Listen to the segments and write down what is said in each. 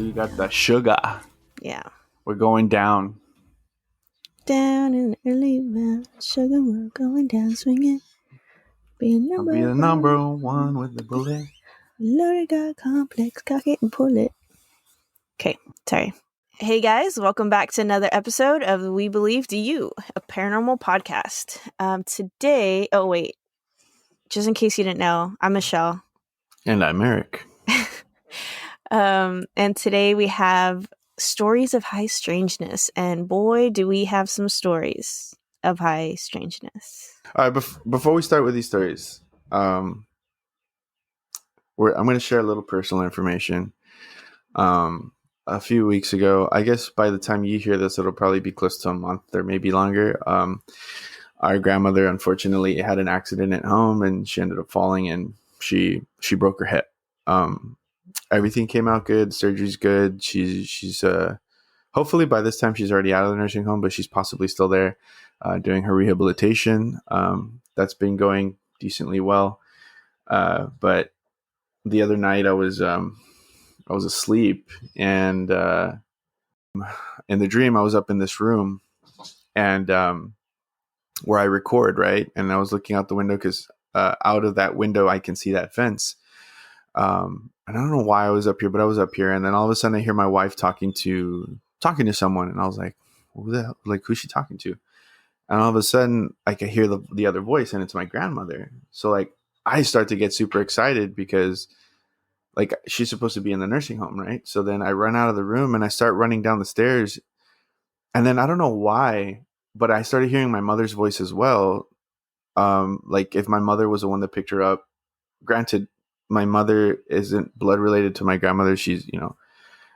you got the sugar. Yeah. We're going down. Down in the early man, sugar, we're going down swinging. I'll be the number one with the bullet. Loaded got complex, cock it and pull it. Okay, sorry. Hey guys, welcome back to another episode of We Believe to You, a paranormal podcast. Today, just in case you didn't know, I'm Michelle. And I'm Eric. And today we have Stories of High Strangeness, and boy, do we have some stories of high strangeness. All right, before we start with these stories, I'm going to share a little personal information. A few weeks ago, I guess by the time you hear this, it'll probably be close to a month or maybe longer. Our grandmother, unfortunately, had an accident at home, and she ended up falling, and she broke her hip. Everything came out good. Surgery's good. She's hopefully by this time she's already out of the nursing home, but she's possibly still there doing her rehabilitation. That's been going decently well. But the other night I was asleep, and in the dream I was up in this room, and where I record, right? And I was looking out the window because out of that window I can see that fence. And I don't know why I was up here, but I was up here, and then all of a sudden I hear my wife talking to someone, and I was like, "Who the hell? Like, who's she talking to?" And all of a sudden, like, I hear the other voice, and it's my grandmother. So like, I start to get super excited because like she's supposed to be in the nursing home, right? So then I run out of the room and I start running down the stairs, and then I don't know why, but I started hearing my mother's voice as well. Like if my mother was the one that picked her up. Granted, my mother isn't blood related to my grandmother. She's,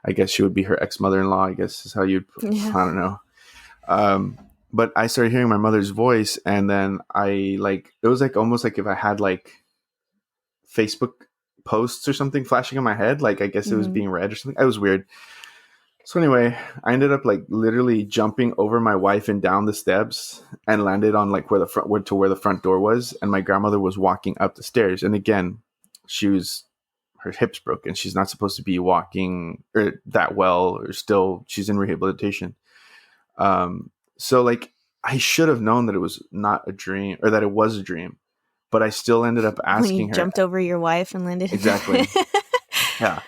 I guess she would be her ex-mother-in-law, I guess is how you'd, Yeah. I don't know. But I started hearing my mother's voice, and then it was like almost like if I had like Facebook posts or something flashing in my head. Like, I guess it was being read or something. It was weird. So anyway, I ended up like literally jumping over my wife and down the steps and landed on like where the front door was. And my grandmother was walking up the stairs. And again, her hips broken. She's not supposed to be walking that well, or still she's in rehabilitation. So like I should have known that it was not a dream, or that it was a dream, but I still ended up asking when you jumped over your wife and landed. Exactly. Yeah.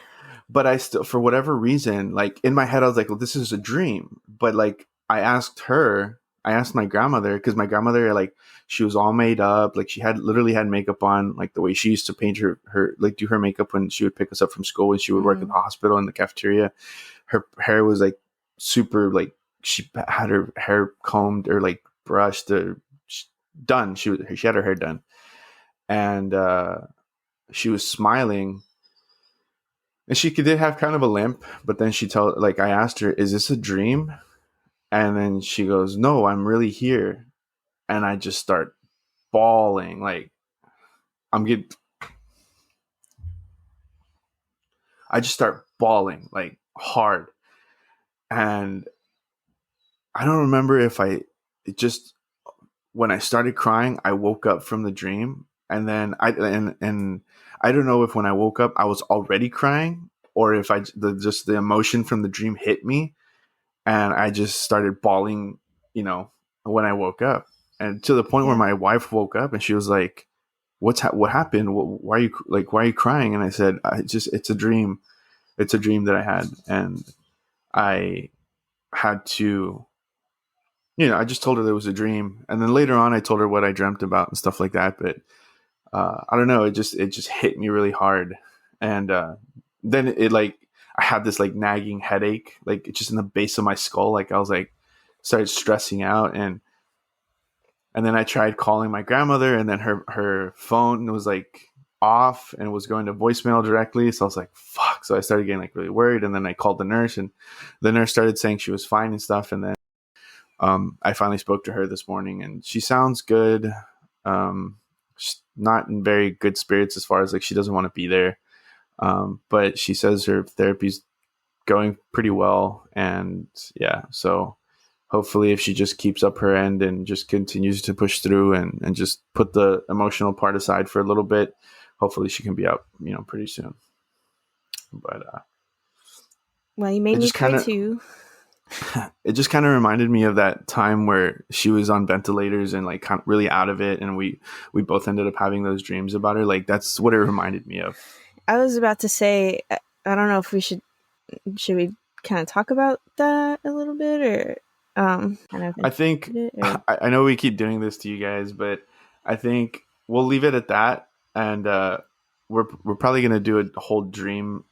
But I still, for whatever reason, like in my head, I was like, well, this is a dream. But like I asked my grandmother, because my grandmother, like, she was all made up. Like she literally had makeup on, like the way she used to paint her like do her makeup when she would pick us up from school, when she would work at the hospital in the cafeteria. Her hair was like super, like she had her hair combed or like brushed or done. She had her hair done. And she was smiling. And she did have kind of a limp, but then I asked her, "Is this a dream?" And then she goes, "No, I'm really here." And I just start bawling. Like, I just start bawling like hard. And I don't remember if when I started crying, I woke up from the dream. And then I don't know if when I woke up I was already crying, or if just the emotion from the dream hit me, and I just started bawling, when I woke up, and to the point where my wife woke up and she was like, what happened? Why are you crying? And I said, it's a dream. It's a dream that I had. And I had to, I just told her there was a dream. And then later on, I told her what I dreamt about and stuff like that. But I don't know. It just hit me really hard. And then I had this like nagging headache, like just in the base of my skull. Like I was like, started stressing out. And then I tried calling my grandmother, and then her phone was like off and was going to voicemail directly. So I was like, fuck. So I started getting like really worried. And then I called the nurse, and the nurse started saying she was fine and stuff. And then I finally spoke to her this morning, and she sounds good. She's not in very good spirits as far as like she doesn't want to be there. But she says her therapy's going pretty well. And yeah, so hopefully if she just keeps up her end and just continues to push through and just put the emotional part aside for a little bit, hopefully she can be out, pretty soon. But Well, you made It me just cry kind of too. it just kind of reminded me of that time where she was on ventilators and like kind of really out of it, and we both ended up having those dreams about her. Like that's what it reminded me of. I was about to say, I don't know if should we kind of talk about that a little bit, or kind of I think it, or I know we keep doing this to you guys, but I think we'll leave it at that, and we're probably gonna do a whole dream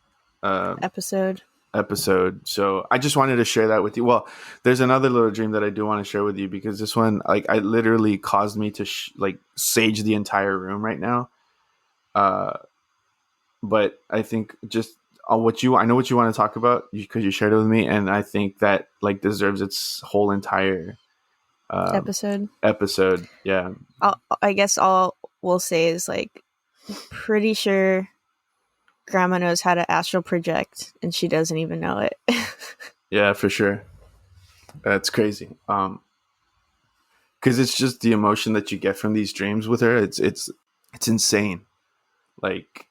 uh, episode. episode. So I just wanted to share that with you. Well, there's another little dream that I do want to share with you because this one, like, I literally caused me to like sage the entire room right now. Uh, but I think just I know what you want to talk about because you shared it with me, and I think that like deserves its whole entire um, Episode. episode. Yeah, I guess all we'll say is like, pretty sure Grandma knows how to astral project, and she doesn't even know it. yeah, for sure. That's crazy. Because it's just the emotion that you get from these dreams with her. It's insane. Like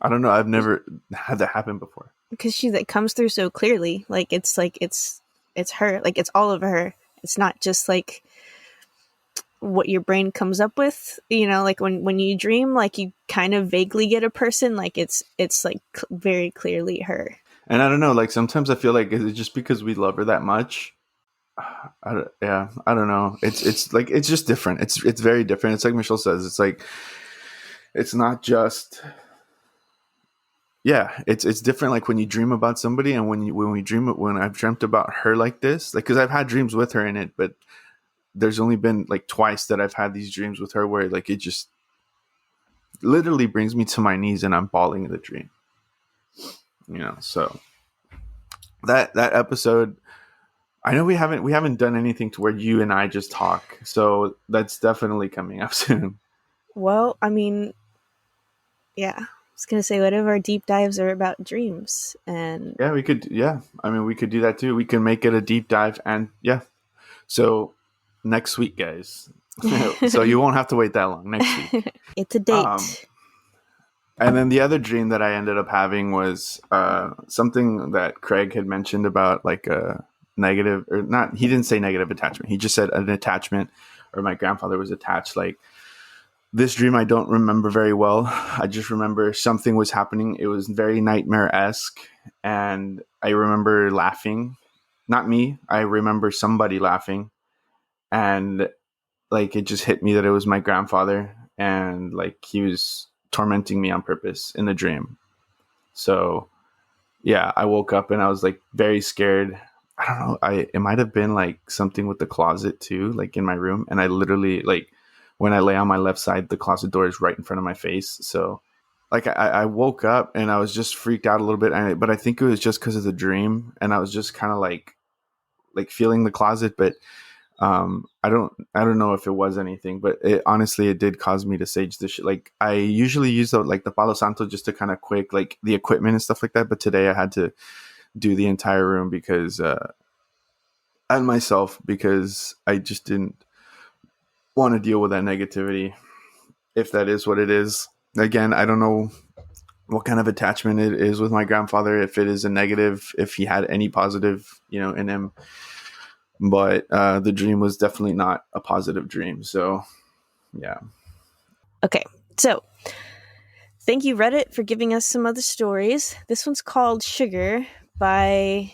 I don't know. I've never had that happen before. Because she like comes through so clearly. Like it's her. Like it's all of her. It's not just like what your brain comes up with. Like when you dream, like you kind of vaguely get a person. Like it's like very clearly her. And I don't know. Like sometimes I feel like is it just because we love her that much? Yeah, I don't know. It's like it's just different. It's very different. It's like Michelle says. It's like it's not just yeah. It's different. Like when you dream about somebody, and when I've dreamt about her like this, like because I've had dreams with her in it, but there's only been like twice that I've had these dreams with her where like it just literally brings me to my knees and I'm bawling in the dream. So that episode, I know we haven't done anything to where you and I just talk, so that's definitely coming up soon. Well, I mean, yeah. I was gonna say what if our deep dives are about dreams, and Yeah, we could. Yeah, I mean, we could do that too. We can make it a deep dive, and yeah. So next week, guys. So you won't have to wait that long. Next week. it's a Um, date. and then the other dream that I ended up having was something that Craig had mentioned about like a negative or not. He didn't say negative attachment. He just said an attachment, or my grandfather was attached. Like this dream, I don't remember very well. I just remember something was happening. It was very nightmare-esque, and I remember laughing. Not me. I remember somebody laughing, and like it just hit me that it was my grandfather, and like he was tormenting me on purpose in the dream. So yeah, I woke up and I was like very scared. I don't know. It might have been like something with the closet too, like in my room. And I literally like when I lay on my left side, the closet door is right in front of my face. So like I woke up and I was just freaked out a little bit. But I think it was just because of the dream, and I was just kind of like feeling the closet, but I don't know if it was anything, but it did cause me to sage this shit. Like I usually use like the Palo Santo just to kind of quick like the equipment and stuff like that, but today I had to do the entire room because and myself because I just didn't want to deal with that negativity, if that is what it is. Again, I don't know what kind of attachment it is with my grandfather, if it is a negative, if he had any positive in him, but the dream was definitely not a positive dream. So yeah. Okay, so thank you, Reddit, for giving us some other stories. This one's called Sugar by.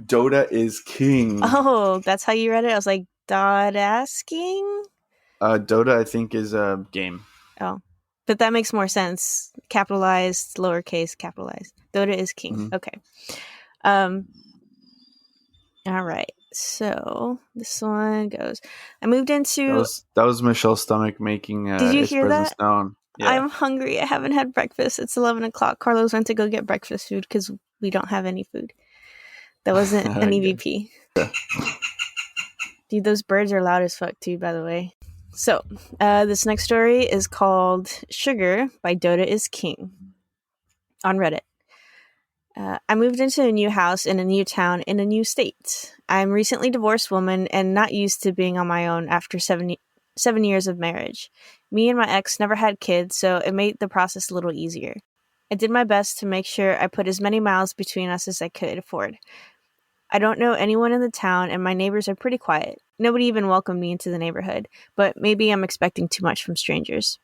Dota is king. Oh, that's how you read it? I was like, Dot asking? Dota, I think, is a game. Oh, but that makes more sense. Capitalized, lowercase, capitalized. Dota is king. Mm-hmm. Okay. All right. So this one goes. I moved into. That was Michelle's stomach making Did you its hear presence that? known. Yeah. I'm hungry. I haven't had breakfast. It's 11 o'clock. Carlos went to go get breakfast food because we don't have any food. That wasn't an Okay. EVP. Dude, those birds are loud as fuck too, by the way. So, this next story is called Sugar by Dota is King on Reddit. I moved into a new house in a new town in a new state. I'm a recently divorced woman and not used to being on my own after 7 years of marriage. Me and my ex never had kids, so it made the process a little easier. I did my best to make sure I put as many miles between us as I could afford. I don't know anyone in the town, and my neighbors are pretty quiet. Nobody even welcomed me into the neighborhood, but maybe I'm expecting too much from strangers.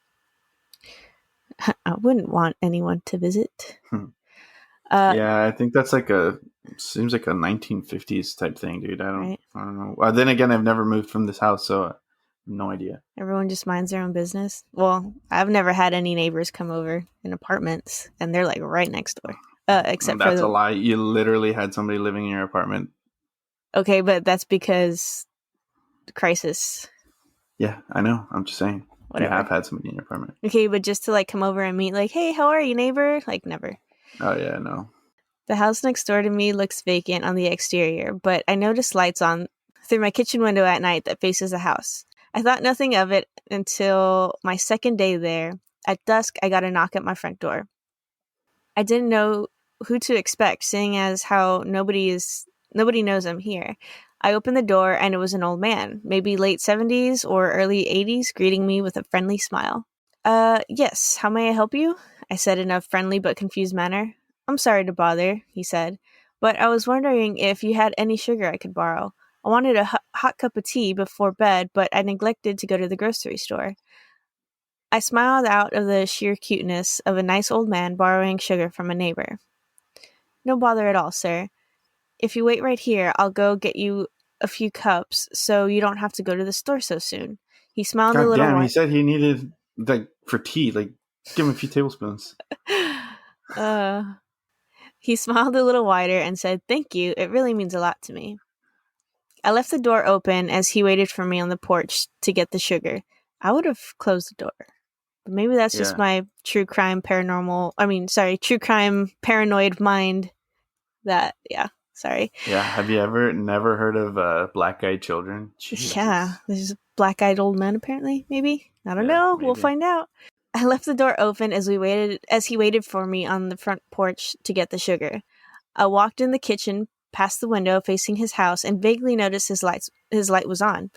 I wouldn't want anyone to visit. Yeah, I think that's seems like a 1950s type thing, dude. Right? I don't know. Then again, I've never moved from this house, so I have no idea. Everyone just minds their own business. Well, I've never had any neighbors come over in apartments, and they're like right next door. Except for That's a the. lie. You literally had somebody living in your apartment. Okay, but that's because crisis. Yeah, I know. I'm just saying. You Whatever. have had somebody in your apartment. Okay, but just to like come over and meet, like, hey, how are you, neighbor? Like, never. Oh yeah, no. The house next door to me looks vacant on the exterior, but I noticed lights on through my kitchen window at night that faces the house. I thought nothing of it until my second day there. At dusk, I got a knock at my front door. I didn't know who to expect, seeing as how nobody knows I'm here. I opened the door and it was an old man, maybe late 70s or early 80s, greeting me with a friendly smile. Yes, how may I help you? I said in a friendly but confused manner. I'm sorry to bother, he said, but I was wondering if you had any sugar I could borrow. I wanted a hot cup of tea before bed, but I neglected to go to the grocery store. I smiled out of the sheer cuteness of a nice old man borrowing sugar from a neighbor. No bother at all, sir. If you wait right here, I'll go get you a few cups so you don't have to go to the store so soon. He smiled a God little damn, he white. said he needed for tea. Give him a few tablespoons. uh, he smiled a little wider and said, "Thank you, it really means a lot to me." I left the door open as he waited for me on the porch to get the sugar. I would have closed the door. But maybe that's just Yeah, my true crime paranoid mind that, yeah, sorry. yeah. Have you ever never heard of Black Eyed Children? Yeah, Jesus. there's a black-eyed old man apparently, maybe. I don't Yeah, know. We'll maybe. find out. I left the door open as he waited for me on the front porch to get the sugar. I walked in the kitchen, past the window facing his house, and vaguely noticed his light was on.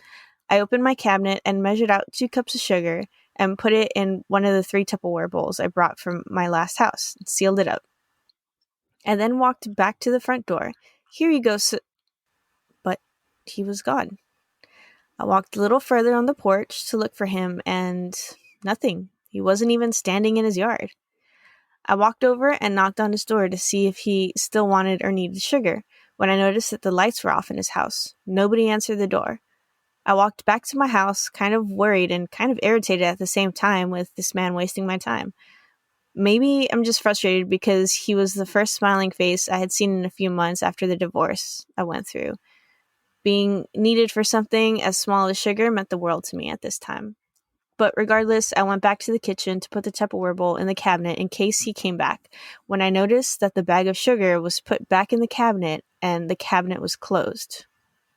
I opened my cabinet and measured out 2 cups of sugar and put it in one of the 3 Tupperware bowls I brought from my last house and sealed it up. I then walked back to the front door. Here you go, but he was gone. I walked a little further on the porch to look for him, and nothing. He wasn't even standing in his yard. I walked over and knocked on his door to see if he still wanted or needed sugar, when I noticed that the lights were off in his house. Nobody answered the door. I walked back to my house, kind of worried and kind of irritated at the same time with this man wasting my time. Maybe I'm just frustrated because he was the first smiling face I had seen in a few months after the divorce I went through. Being needed for something as small as sugar meant the world to me at this time. But regardless, I went back to the kitchen to put the Tupperware bowl in the cabinet in case he came back, when I noticed that the bag of sugar was put back in the cabinet and the cabinet was closed.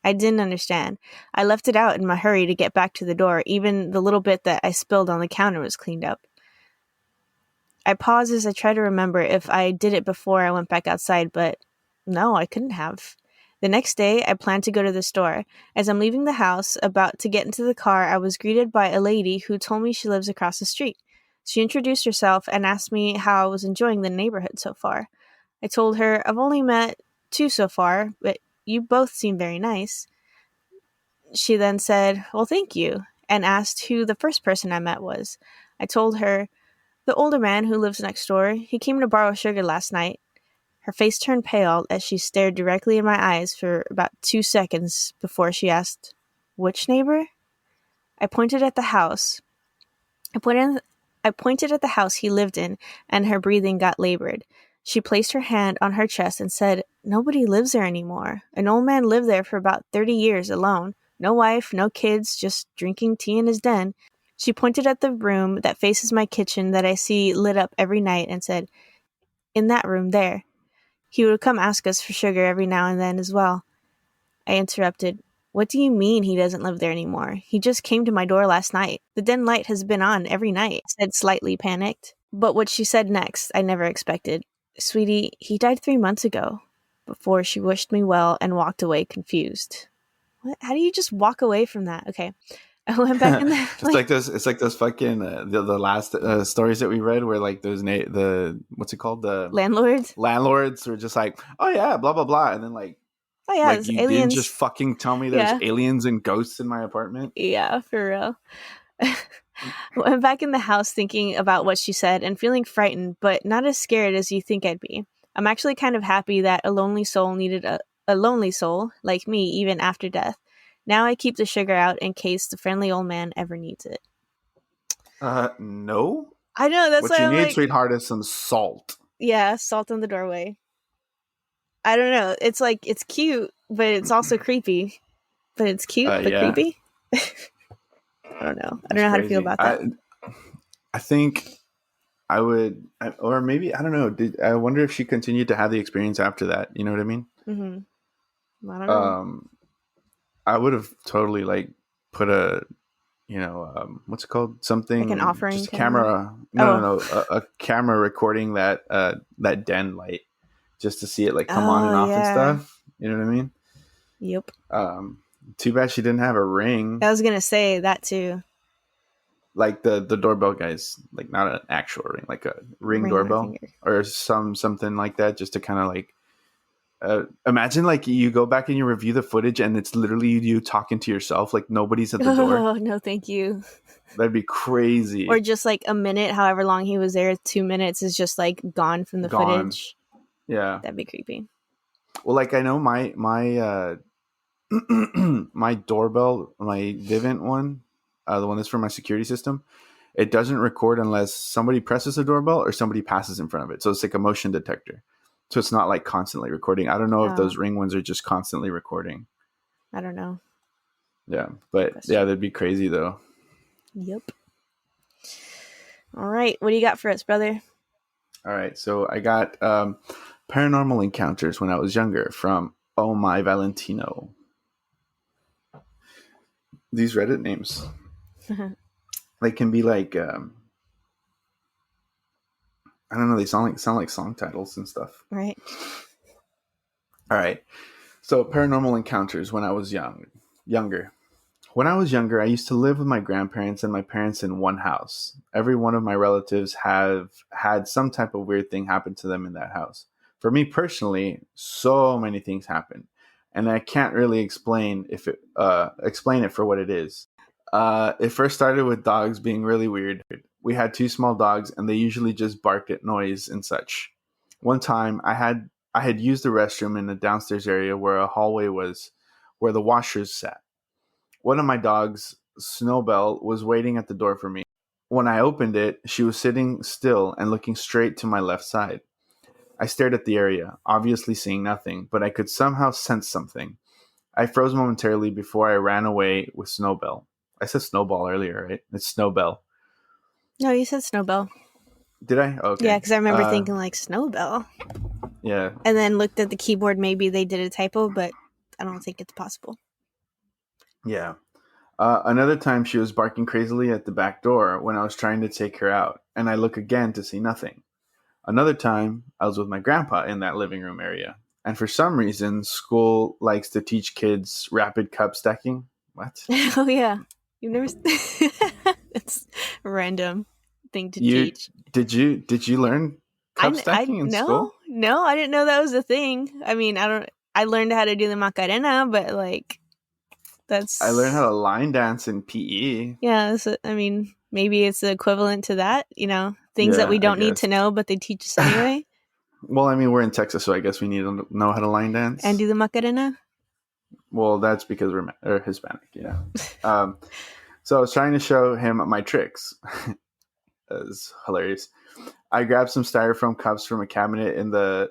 I didn't understand. I left it out in my hurry to get back to the door. Even the little bit that I spilled on the counter was cleaned up. I paused as I tried to remember if I did it before I went back outside, but no, I couldn't have. The next day, I planned to go to the store. As I'm leaving the house, about to get into the car, I was greeted by a lady who told me she lives across the street. She introduced herself and asked me how I was enjoying the neighborhood so far. I told her I've only met 2 so far, but you both seem very nice. She then said, "Well, thank you," and asked who the first person I met was. I told her, "The older man who lives next door. He came to borrow sugar last night." Her face turned pale as she stared directly in my eyes for about 2 seconds before she asked, "Which neighbor?" I pointed at the house. I pointed, I pointed at the house he lived in, and her breathing got labored. She placed her hand on her chest and said, "Nobody lives there anymore. An old man lived there for about 30 years alone. No wife, no kids, just drinking tea in his den." She pointed at the room that faces my kitchen that I see lit up every night and said, "In that room there. He would come ask us for sugar every now and then as well." I interrupted. "What do you mean he doesn't live there anymore? He just came to my door last night. The den light has been on every night," I said, slightly panicked. But what she said next, I never expected. "Sweetie, he died 3 months ago," before she wished me well and walked away confused. What? How do you just walk away from that? Okay. I went back in the It's like those. It's like those fucking the last stories that we read, where like those the what's it called, the landlords. landlords were just like, oh yeah, blah blah blah, and then Oh yeah, like there's you didn't just aliens. fucking tell me there's Yeah, aliens and ghosts in my apartment. yeah, for real. Went back in the house thinking about what she said and feeling frightened, but not as scared as you think I'd be. I'm actually kind of happy that a lonely soul needed a lonely soul like me even after death. Now I keep the sugar out in case the friendly old man ever needs it. No. I know, that's What why you I'm need, like, sweetheart, is some salt. yeah, salt on the doorway. I don't know. It's like, it's cute, but it's also creepy. But it's cute, but Yeah, creepy. I don't know. I don't that's know how to feel crazy. about that. I think I would, or maybe I don't know. I wonder if she continued to have the experience after that? You know what I mean? I don't know. Um, I would have totally like put a, what's it called? Like an Something, offering just a kind of thing. camera. No, no, Oh. no, a camera recording that den light, just to see it like come on Oh, and off and yeah. stuff. You know what I mean? Yep. Um, Too bad she didn't have a ring. I was going to say that too. Like the doorbell guys, like not an actual ring, like a ring Ring on her doorbell finger. or something like that, just to kind of like imagine like you go back and you review the footage and it's literally you talking to yourself, like nobody's at the door. Oh, no, thank you. That'd be Or crazy. just like a minute, however long he was there, 2 minutes is just like gone from the Gone. footage. Yeah. That'd be creepy. Well, like I know my my doorbell, my Vivint one, the one that's for my security system, it doesn't record unless somebody presses the doorbell or somebody passes in front of it. So it's like a motion detector. So it's not like constantly recording. I don't know if Oh, those ring ones are just constantly recording. I don't know. Yeah. Good But yeah, question. that'd be crazy though. Yep. All right. What do you got for us, brother? All right. So I got paranormal encounters when I was younger from Oh My Valentino. These Reddit names, they can be like, I don't know, they sound like song titles and stuff. Right. All right. So paranormal encounters when I was younger. When I was younger, I used to live with my grandparents and my parents in one house. Every one of my relatives have had some type of weird thing happen to them in that house. For me personally, so many things happen, and I can't really explain it for what it is. It first started with dogs being really weird. We had two small dogs, and they usually just barked at noise and such. One time, I had used the restroom in the downstairs area where a hallway was, where the washers sat. One of my dogs, Snowbell, was waiting at the door for me. When I opened it, she was sitting still and looking straight to my left side. I stared at the area, obviously seeing nothing, but I could somehow sense something. I froze momentarily before I ran away with Snowbell. I said Snowball earlier, right? It's Snowbell. No, you said Snowbell. Did I? Oh, Yeah, okay. because I remember thinking like Snowbell. Yeah. And then looked at the keyboard. Maybe they did a typo, but I don't think it's possible. Yeah. Another time she was barking crazily at the back door when I was trying to take her out, and I look again to see nothing. Another time, I was with my grandpa in that living room area. And for some reason, school likes to teach kids rapid cup stacking. What? Oh, yeah. You've never. It's a random thing to You teach. did you learn cup stacking in No, school? no, I didn't know that was a thing. I mean, I learned how to do the Macarena, but like, I learned how that's, to line dance in PE. yeah, I mean, maybe it's the equivalent to that, things that Yeah, we I don't need guess. to know, but they teach us anyway. Well, I mean, we're in Texas, so I guess we need to know how to line And dance. do the Macarena. Well, that's because we're Hispanic, yeah. Um, so I was trying to show him my tricks. It's hilarious. I grabbed some styrofoam cups from a cabinet in the.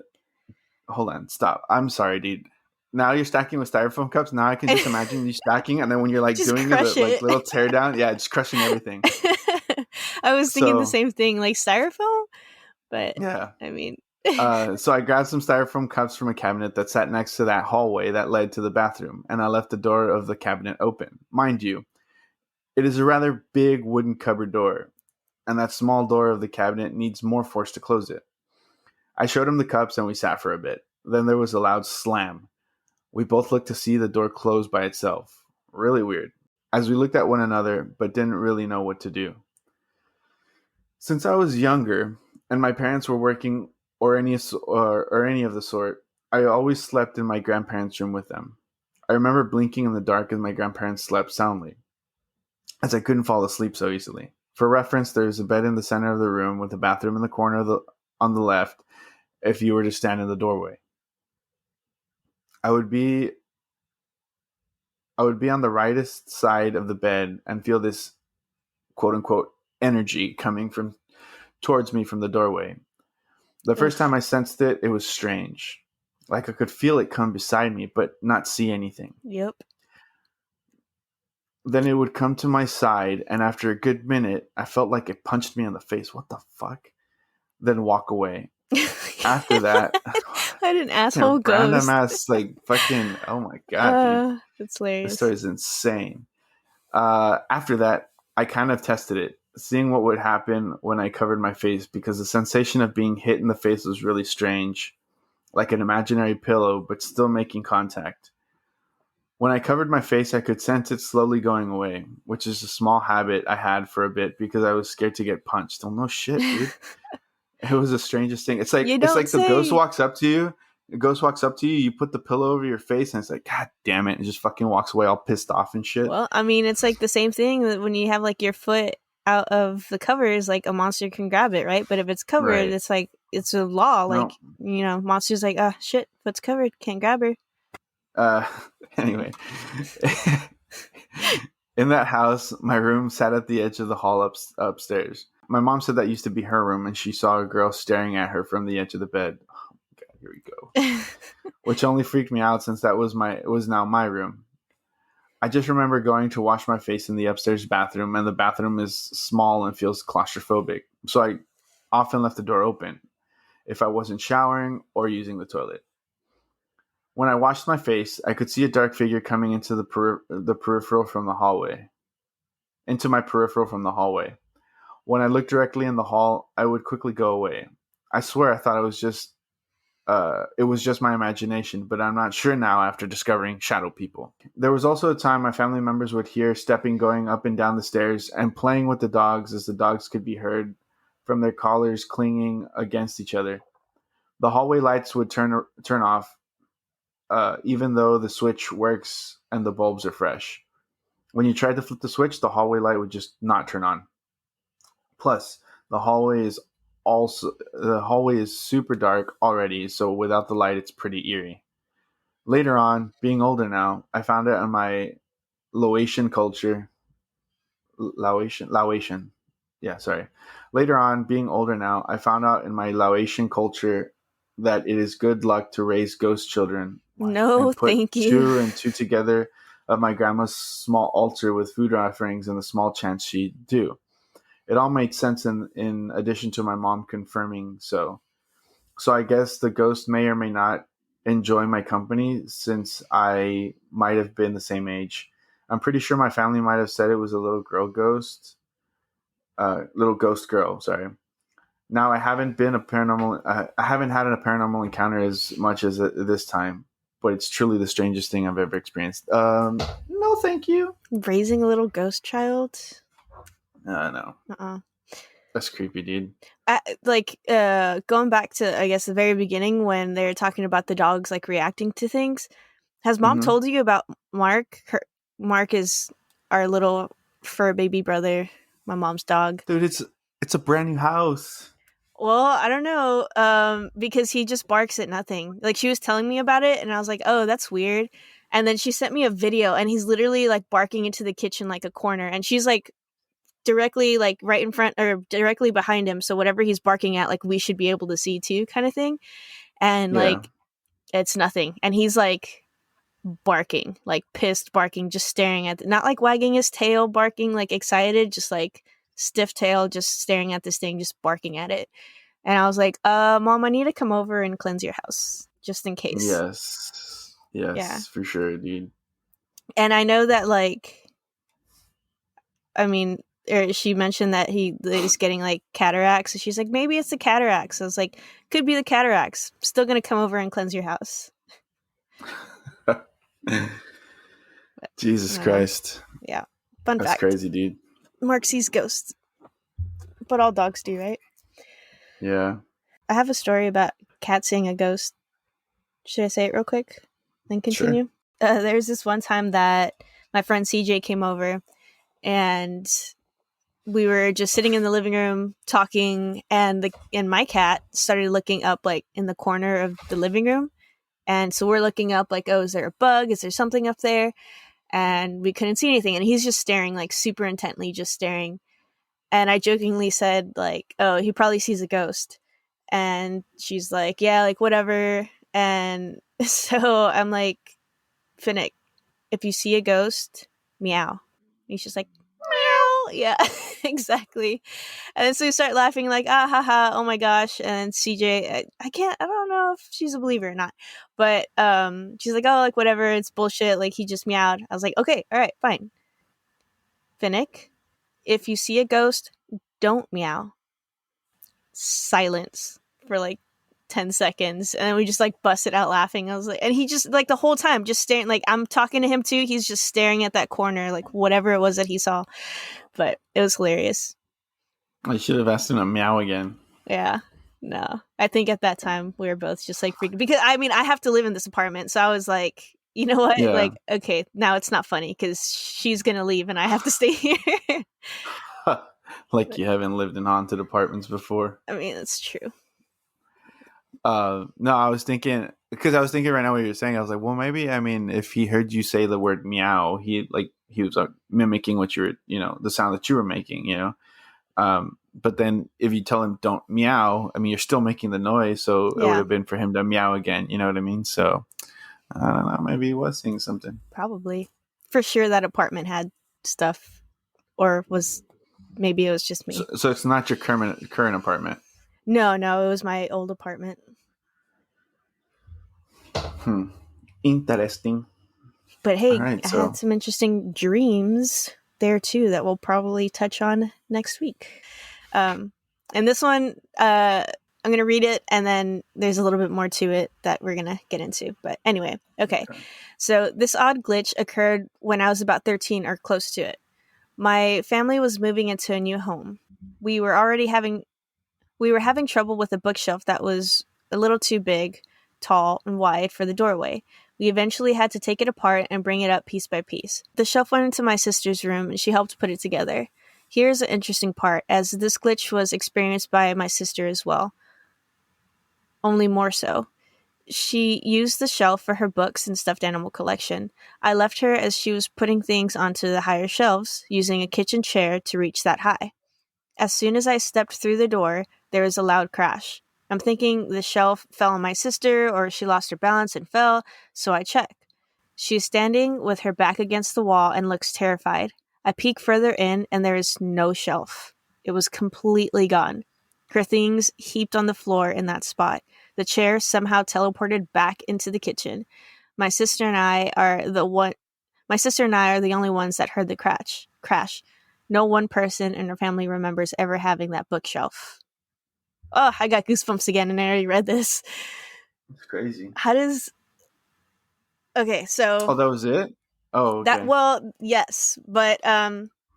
Hold on, stop. I'm sorry, dude. Now you're stacking with styrofoam cups. Now I can just imagine you stacking, and then when you're like Just doing it, the crush like it. little tear down, yeah, just crushing everything. I was thinking the So same thing, like styrofoam, but yeah. I mean, So I grabbed some styrofoam cups from a cabinet that sat next to that hallway that led to the bathroom, and I left the door of the cabinet open. Mind you, it is a rather big wooden cupboard door, and that small door of the cabinet needs more force to close it. I showed him the cups and we sat for a bit. Then there was a loud slam. We both looked to see the door close by itself. Really weird. as we looked at one another but didn't really know what to do. Since I was younger and my parents were working or any of the sort, I always slept in my grandparents' room with them. I remember blinking in the dark as my grandparents slept soundly, as I couldn't fall asleep so easily. For reference, there's a bed in the center of the room with a bathroom in the corner on the left if you were to stand in the doorway. I would be I would be on the rightest side of the bed and feel this quote unquote energy coming from towards me from the doorway. The first time Ugh. I sensed it, it was strange. Like I could feel it come beside me, but not see anything. Yep. Then it would come to my side, and after a good minute, I felt like it punched me in the face. What the fuck? Then walk away. After that, I had an fucking asshole random ghost. ass, like fucking, oh my god, dude. That's This hilarious. story is insane. After that, I kind of tested it, seeing what would happen when I covered my face because the sensation of being hit in the face was really strange, like an imaginary pillow, but still making contact. When I covered my face, I could sense it slowly going away, which is a small habit I had for a bit because I was scared to get punched. Oh no shit, dude. It was the strangest thing. You It's don't like the ghost say. walks up to you. The ghost walks up to you, you put the pillow over your face, and it's like, God damn it, and just fucking walks away all pissed off and shit. Well, I mean, it's like the same thing that when you have like your foot out of the covers, like a monster can grab it, right? But if it's covered, Right. it's like it's a law. No. Like, monster's like, ah, shit, foot's covered, can't grab her. Uh anyway. In that house, my room sat at the edge of the hall upstairs. My mom said that used to be her room, and she saw a girl staring at her from the edge of the bed. Oh my god, here we go. Which only freaked me out since that was it was now my room. I just remember going to wash my face in the upstairs bathroom, and the bathroom is small and feels claustrophobic. So I often left the door open if I wasn't showering or using the toilet. When I washed my face, I could see a dark figure coming into the peripheral from the hallway. Into my peripheral from the hallway. When I looked directly in the hall, I would quickly go away. I swear I thought it was just my imagination, but I'm not sure now after discovering shadow people. There was also a time my family members would hear stepping going up and down the stairs and playing with the dogs as the dogs could be heard from their collars clinging against each other. The hallway lights would turn off, even though the switch works and the bulbs are fresh. When you tried to flip the switch, the hallway light would just not turn on. Plus, the hallway is super dark already, so without the light, it's pretty eerie. Later on, being older now, I found out in my Laotian culture, Laotian, yeah, sorry. Later on, being older now, I found out in my Laotian culture that it is good luck to raise ghost children No, and put thank you. two and two together of my grandma's small altar with food offerings and the small chants she'd do. It all made sense in addition to my mom confirming so. So I guess the ghost may or may not enjoy my company since I might have been the same age. I'm pretty sure my family might have said it was a little ghost girl. Sorry. Now I haven't had a paranormal encounter as much as this time, but it's truly the strangest thing I've ever experienced. No, thank you. Raising a little ghost child. No, Uh-uh. that's creepy, dude. Going back to, I guess, the very beginning when they're talking about the dogs like reacting to things. Has mom Mm-hmm. told you about Mark? Mark is our little fur baby brother, my mom's dog. Dude, it's a brand new house. Well, I don't know, because he just barks at nothing. Like, she was telling me about it, and I was like, "Oh, that's weird." And then she sent me a video, and he's literally like barking into the kitchen like a corner, and she's like directly like right in front or directly behind him. So whatever he's barking at, like we should be able to see too, kind of thing. And Yeah. like it's nothing, and he's like barking, like pissed barking, just staring at not like wagging his tail, barking like excited, just like stiff tail, just staring at this thing, just barking at it. And I was like, Mom, I need to come over and cleanse your house just in case. Yes. Yeah. Yes, for sure, dude. And I know that, like, I mean, she mentioned that he is getting like cataracts. So she's like, maybe it's the cataracts. I was like, could be the cataracts. Still going to come over and cleanse your house. Jesus Uh, Christ. yeah. Fun That's fact. crazy, dude. Mark sees ghosts. But all dogs do, right? Yeah. I have a story about cat seeing a ghost. Should I say it real quick? Then Sure. continue? There's this one time that my friend CJ came over and we were just sitting in the living room talking, and my cat started looking up like in the corner of the living room. And so we're looking up like, oh, is there a bug? Is there something up there? And we couldn't see anything. And he's just staring like super intently, just staring. And I jokingly said like, oh, he probably sees a ghost. And she's like, yeah, like whatever. And so I'm like, Finnick, if you see a ghost, meow. He's just like, meow. Yeah, exactly. And then so we start laughing like, ah ha ha, oh my gosh. And CJ, I don't know if she's a believer or not, but she's like, oh, like whatever, it's bullshit. Like he just meowed. I was like, okay, all right, fine. Finnick, if you see a ghost, don't meow. Silence for like 10 seconds, and then we just like busted out laughing. I was like, and he just like the whole time just staring, like I'm talking to him too, he's just staring at that corner, like whatever it was that he saw. But it was hilarious. I should have asked him to meow again. Yeah. No, I think at that time we were both just like freaking, because I mean I have to live in this apartment, so I was like, you know what, Yeah. like okay, now it's not funny because she's gonna leave and I have to stay here. Like you haven't lived in haunted apartments before. I mean, it's true. No, I was thinking, because I was thinking right now what you were saying. I was like, well, maybe, I mean, if he heard you say the word meow, he was mimicking what you were, the sound that you were making, but then if you tell him don't meow, I mean, you're still making the noise, so it would Yeah, have been for him to meow again. You know what I mean? So I don't know. Maybe he was seeing something. probably. For sure that apartment had stuff, or was, maybe it was just So, me. so it's not your current apartment. No, it was my old apartment. Hmm. Interesting. But All hey, right. I had So some interesting dreams there too that we'll probably touch on next week. And this one, I'm going to read it, and then there's a little bit more to it that we're going to get into. But anyway, okay. So this odd glitch occurred when I was about 13 or close to it. My family was moving into a new home. We were having trouble with a bookshelf that was a little too big, tall, and wide for the doorway. We eventually had to take it apart and bring it up piece by piece. The shelf went into my sister's room and she helped put it together. Here's the interesting part, as this glitch was experienced by my sister as well, only more so. She used the shelf for her books and stuffed animal collection. I left her as she was putting things onto the higher shelves, using a kitchen chair to reach that high. As soon as I stepped through the door, there was a loud crash. I'm thinking the shelf fell on my sister or she lost her balance and fell, so I check. She's standing with her back against the wall and looks terrified. I peek further in and there is no shelf. It was completely gone. Her things heaped on the floor in that spot. The chair somehow teleported back into the kitchen. My sister and I are the only ones that heard the crash. No one person in her family remembers ever having that bookshelf. Oh, I got goosebumps again, and I already read this. it's crazy. How does... Okay, so Oh, that was it. Oh, that, okay. well, yes, but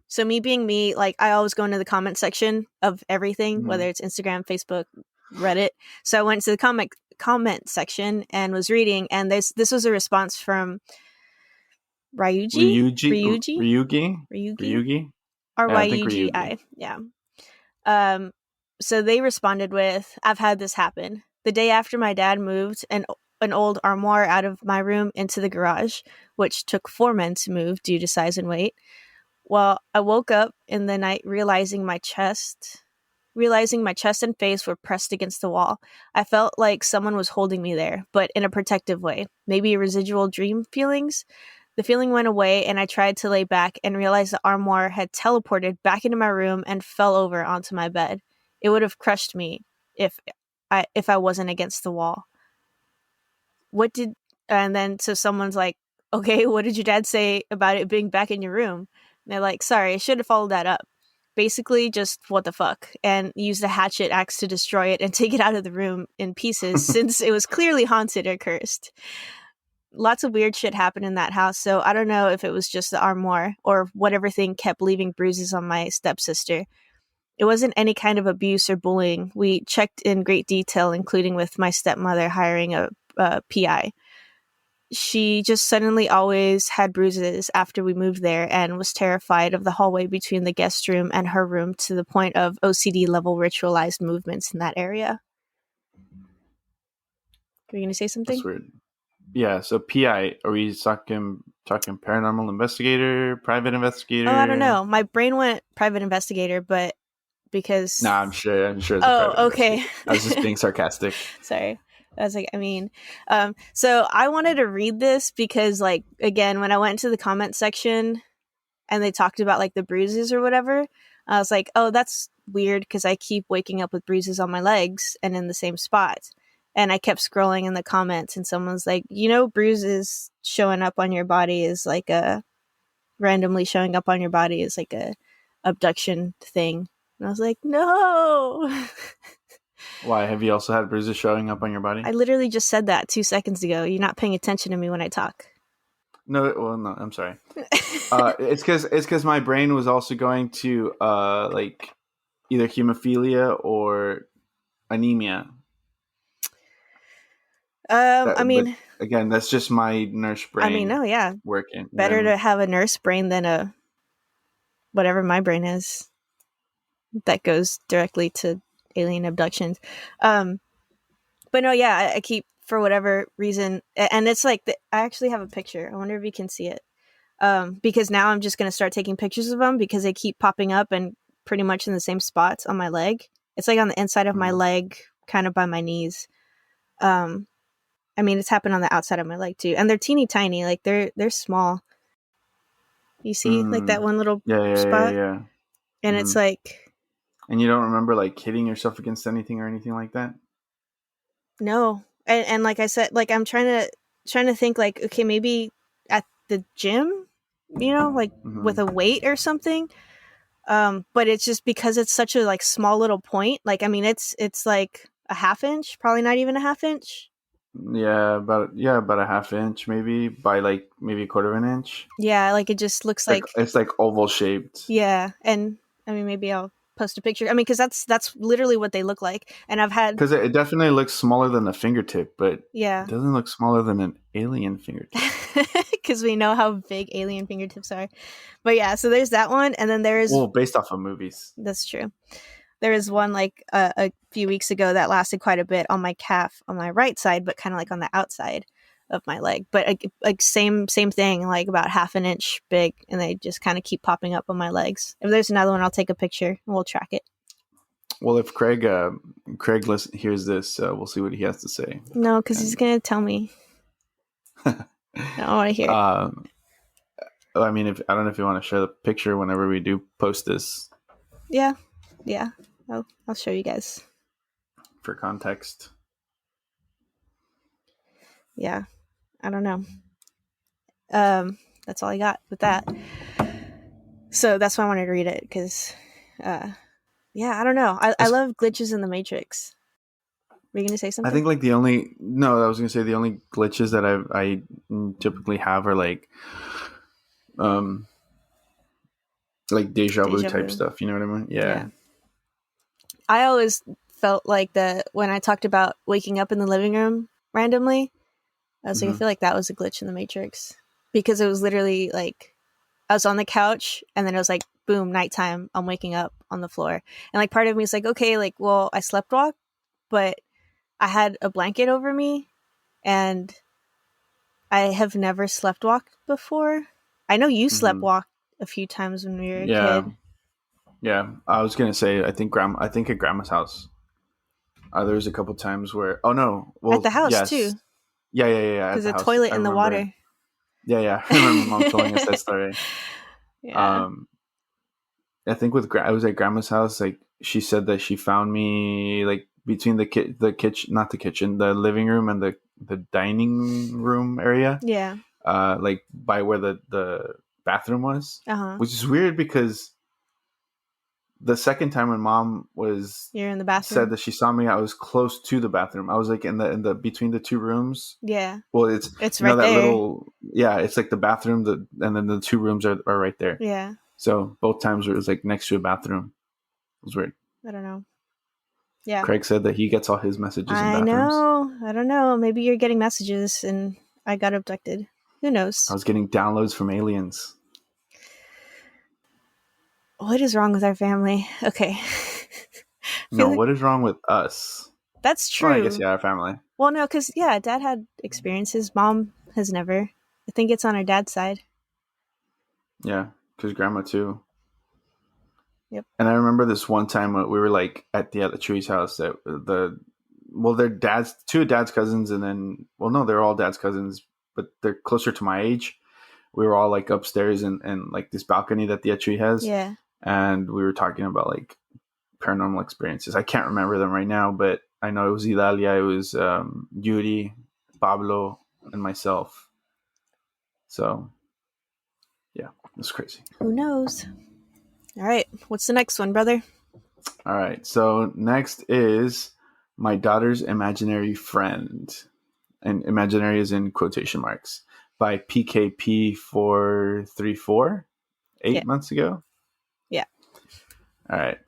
so me being me, like I always go into the comment section of everything, Mm-hmm. whether it's Instagram, Facebook, Reddit. So I went to the comment section and was reading, and this was a response from Ryuji, Ryuji, Ryugi, Ryugi, Ryugi. Yeah, I think Ryugi. Ryugi. Yeah. Um, so they responded with, I've had this happen. The day after my dad moved an old armoire out of my room into the garage, which took 4 men to move due to size and weight. Well, I woke up in the night realizing my chest and face were pressed against the wall. I felt like someone was holding me there, but in a protective way. Maybe residual dream feelings? The feeling went away, and I tried to lay back and realized the armoire had teleported back into my room and fell over onto my bed. It would have crushed me if I wasn't against the wall. What did... And then so someone's like, okay, what did your dad say about it being back in your room? And they're like, sorry, I should have followed that up. Basically, just what the fuck, and used a hatchet axe to destroy it and take it out of the room in pieces since it was clearly haunted or cursed. lots of weird shit happened in that house. So I don't know if it was just the armoire or whatever thing kept leaving bruises on my stepsister. It wasn't any kind of abuse or bullying. We checked in great detail, including with my stepmother hiring a PI. She just suddenly always had bruises after we moved there and was terrified of the hallway between the guest room and her room to the point of OCD level ritualized movements in that area. Are you going to say something? That's weird. Yeah, so PI, are we talking paranormal investigator, private investigator? Oh, I don't know. My brain went private investigator, but because... Nah, I'm sure it's a private Oh, okay. investigator. I was just being sarcastic. Sorry. I was like, so I wanted to read this because, like, again, when I went to the comment section and they talked about, like, the bruises or whatever, I was like, oh, that's weird because I keep waking up with bruises on my legs and in the same spot. And I kept scrolling in the comments and someone's like, bruises showing up on your body is like randomly showing up on your body is like a abduction thing. And I was like, no. Why? Have you also had bruises showing up on your body? I literally just said that 2 seconds ago. You're not paying attention to me when I talk. No, I'm sorry. It's because my brain was also going to like either hemophilia or anemia. But again, that's just my nurse brain. No, yeah, working. Better to have a nurse brain than a whatever my brain is that goes directly to alien abductions. But no, yeah, I keep, for whatever reason, and it's like I actually have a picture. I wonder if you can see it. Because now I'm just gonna start taking pictures of them because they keep popping up and pretty much in the same spots on my leg. It's like on the inside of my leg, kind of by my knees. It's happened on the outside of my leg too, and they're teeny tiny. Like they're small. You see, like that one little spot, yeah. And it's like, and you don't remember like hitting yourself against anything or anything like that? No, and like I said, like I'm trying to think, like, okay, maybe at the gym, like with a weight or something. But it's just because it's such a like small little point. Like, it's like a half inch, probably not even a half inch. Yeah, about a half inch, maybe by like maybe a quarter of an inch. Yeah, like it just looks like it's like oval shaped. Yeah, and maybe I'll post a picture. Because that's literally what they look like. And I've had, because it definitely looks smaller than a fingertip, but yeah, it doesn't look smaller than an alien fingertip. Because we know how big alien fingertips are. But yeah, so there's that one, and then there's based off of movies. That's true. There was one like a few weeks ago that lasted quite a bit on my calf on my right side, but kind of like on the outside of my leg. But like same thing, like about half an inch big, and they just kind of keep popping up on my legs. If there's another one, I'll take a picture and we'll track it. Well, if Craig hears this, we'll see what he has to say. No, because he's gonna tell me. I want to hear. I don't know if you want to share the picture whenever we do post this. Yeah. I'll show you guys for context. Yeah, I don't know. That's all I got with that. So that's why I wanted to read it because, I don't know. I love glitches in the Matrix. Were you gonna say something? I think like I was gonna say the only glitches that I typically have are like deja vu type stuff. You know what I mean? Yeah. I always felt like that when I talked about waking up in the living room randomly. I was like, I feel like that was a glitch in the Matrix because it was literally like I was on the couch and then it was like, boom, nighttime. I'm waking up on the floor. And like part of me is like, okay, like, well, I slept walk, but I had a blanket over me and I have never slept walked before. I know you slept walked a few times when we were a kid. Yeah. I was going to say, I think at grandma's house, there was a couple times where, at the house too. Yeah. Because the toilet in the water. Yeah. I remember my mom telling us that story. Yeah. I think I was at grandma's house. Like she said that she found me like between the kitchen, not the kitchen, the living room and the dining room area. Yeah. Like by where the bathroom was, which is weird because The second time when mom was You're in the said bathroom? that she saw me, I was close to the bathroom. I was like in the between the two rooms. Yeah. Well, it's It's you know right that there. little, yeah, it's like the bathroom, and then the two rooms are right there. Yeah. So both times it was like next to a bathroom. It was weird. I don't know. Yeah. Craig said that he gets all his messages in I bathrooms. know. I don't know. Maybe you're getting messages and I got abducted. Who I knows? was getting downloads from aliens. What is wrong with our family? Okay. I feel No, like what is wrong with us? that's Well, I guess true. yeah, our family. Well, no, because, yeah, dad had experiences. Mom has never. I think it's on her dad's side. Yeah, because grandma too. Yep. And I remember this one time when we were like at the Chewy's house that they're two dad's cousins, and then well no they're all dad's cousins, but they're closer to my age. We were all like upstairs and like this balcony that the Chewy has, Yeah. and we were talking about like paranormal experiences. I can't remember them right now, but I know it was Idalia, it was Yuri, Pablo, and myself. So yeah, it's crazy. Who knows? All right. What's the next one, brother? All right. So next is my daughter's imaginary friend, and imaginary is in quotation marks, by PKP434 Yeah. 8 months ago. Yeah. All right.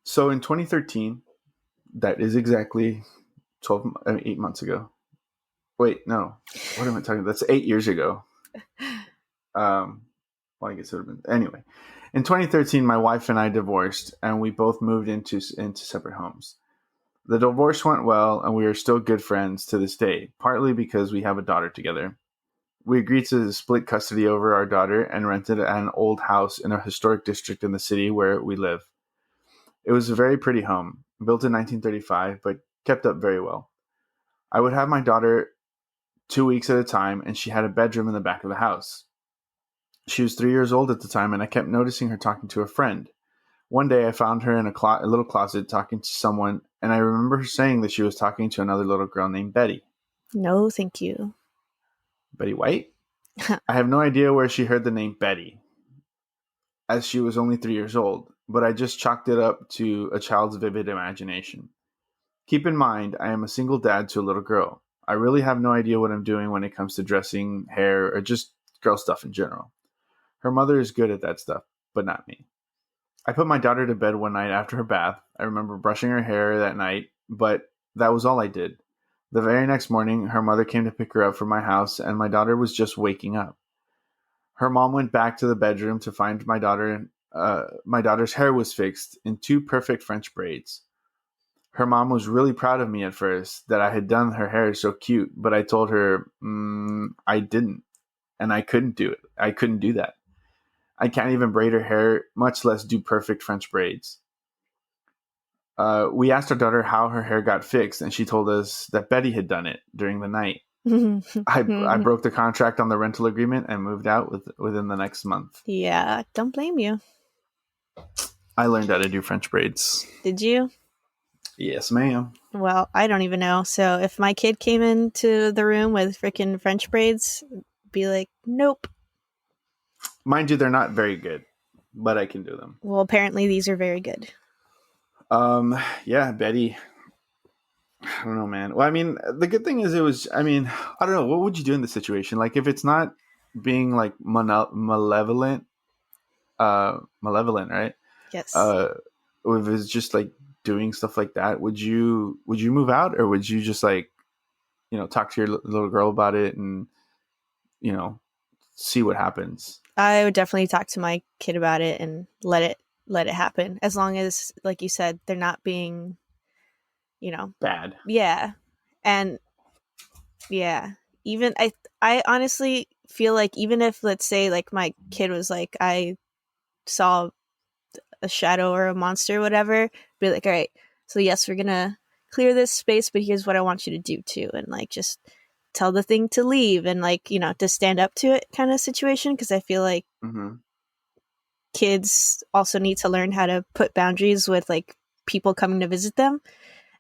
So in 2013, that is exactly 8 months ago. Wait, no. What am I talking about? That's 8 years ago. Um, well, I guess it would have been. Anyway, in 2013, my wife and I divorced, and we both moved into separate homes. The divorce went well, and we are still good friends to this day, partly because we have a daughter together. We agreed to split custody over our daughter and rented an old house in a historic district in the city where we live. It was a very pretty home, built in 1935, but kept up very well. I would have my daughter 2 weeks at a time, and she had a bedroom in the back of the house. She was 3 years old at the time, and I kept noticing her talking to a friend. One day I found her in a little closet talking to someone, and I remember her saying that she was talking to another little girl named Betty. No, thank you. Betty White? I have no idea where she heard the name Betty, as she was only 3 years old, but I just chalked it up to a child's vivid imagination. Keep in mind, I am a single dad to a little girl. I really have no idea what I'm doing when it comes to dressing, hair, or just girl stuff in general. Her mother is good at that stuff, but not me. I put my daughter to bed one night after her bath. I remember brushing her hair that night, but that was all I did. The very next morning, her mother came to pick her up from my house, and my daughter was just waking up. Her mom went back to the bedroom to find my daughter, and my daughter's hair was fixed in two perfect French braids. Her mom was really proud of me at first that I had done her hair so cute, but I told her I didn't, and I couldn't do it. I couldn't do that. I can't even braid her hair, much less do perfect French braids. We asked our daughter how her hair got fixed, and she told us that Betty had done it during the night. I broke the contract on the rental agreement and moved out within the next month. Yeah, don't blame you. I learned how to do French braids. Did you? Yes, ma'am. Well, I don't even know. So if my kid came into the room with freaking French braids, be like, nope. Mind you, they're not very good, but I can do them. Well, apparently these are very good. Yeah, Betty. I don't know, man. Well, I mean, the good thing is it was. I mean, I don't know. What would you do in this situation? Like, if it's not being like malevolent, right? Yes. Uh, if it's just like doing stuff like that, would you move out, or would you just like talk to your little girl about it and you know see what happens? I would definitely talk to my kid about it and let it happen. As long as, like you said, they're not being, you know, Bad. yeah. And yeah, even I honestly feel like even if, let's say, like my kid was like, I saw a shadow or a monster or whatever, be like, all right, so yes, we're gonna clear this space, but here's what I want you to do too, and like just tell the thing to leave and like to stand up to it kind of situation, because I feel like Mm-hmm. kids also need to learn how to put boundaries with like people coming to visit them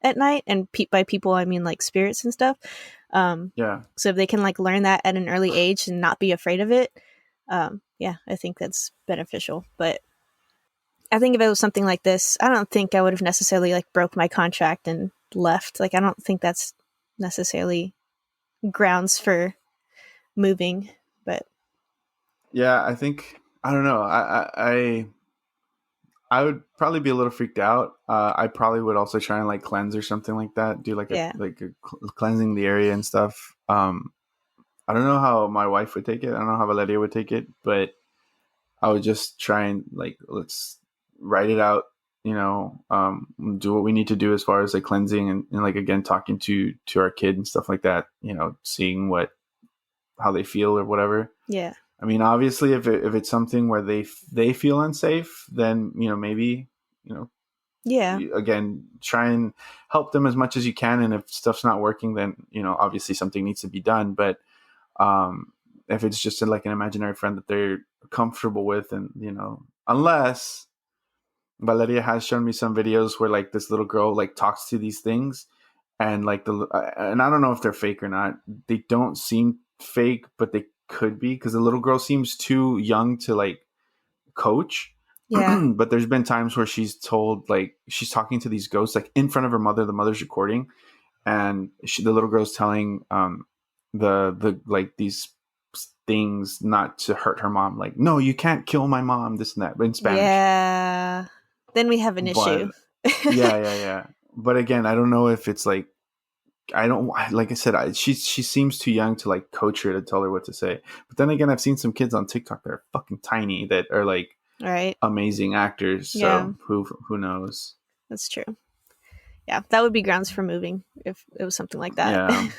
at night, and by people I mean like spirits and stuff. Yeah. So if they can like learn that at an early age and not be afraid of it, yeah, I think that's beneficial. But I think if it was something like this, I don't think I would have necessarily like broke my contract and left. Like, I don't think that's necessarily grounds for moving. But Yeah, I think I don't know. I would probably be a little freaked out. I probably would also try and like cleanse or something like that. Do yeah, cleansing the area and stuff. I don't know how my wife would take it. I don't know how Valeria would take it, but I would just try and like let's write it out. Do what we need to do as far as like cleansing and like again talking to our kid and stuff like that. Seeing how they feel or whatever. yeah, I mean, obviously, if it's something where they feel unsafe, then maybe you know yeah, again try and help them as much as you can. And if stuff's not working, then obviously something needs to be done. But if it's just like an imaginary friend that they're comfortable with, and unless Valeria has shown me some videos where like this little girl like talks to these things, and like and I don't know if they're fake or not. They don't seem fake, but they could be, because the little girl seems too young to like coach. yeah, But there's been times where she's told, like, she's talking to these ghosts like in front of her mother. The mother's recording, and the little girl's telling the like these things not to hurt her mom, like, no, you can't kill my mom, this and that, but in Spanish. yeah. Then we have an But issue. yeah. But again, I don't know if it's like, I don't, like I said, she seems too young to like coach her to tell her what to say. But then again, I've seen some kids on TikTok that are fucking tiny that are like Right. amazing actors. Yeah, So who knows? that's true. Yeah, that would be grounds for moving if it was something like that. Yeah.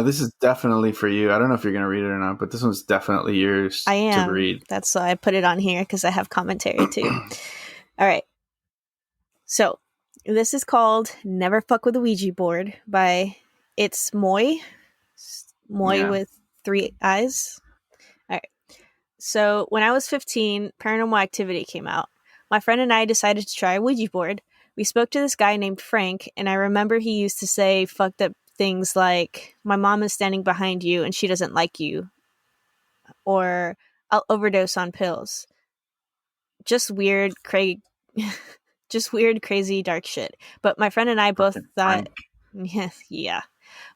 This is definitely for you. I don't know if you're gonna read it or not, but this one's definitely I yours to am. read. That's why I put it on here because I have commentary too. All right. So this is called Never Fuck with a Ouija Board by It's Moy Yeah. with 3 eyes. All right. So when I was 15, Paranormal Activity came out. My friend and I decided to try a Ouija board. We spoke to this guy named Frank, and I remember he used to say fucked up things like, my mom is standing behind you and she doesn't like you, or I'll overdose on pills. Just weird, just weird, crazy, dark shit. But my friend and I both Fucking thought, Frank. yeah.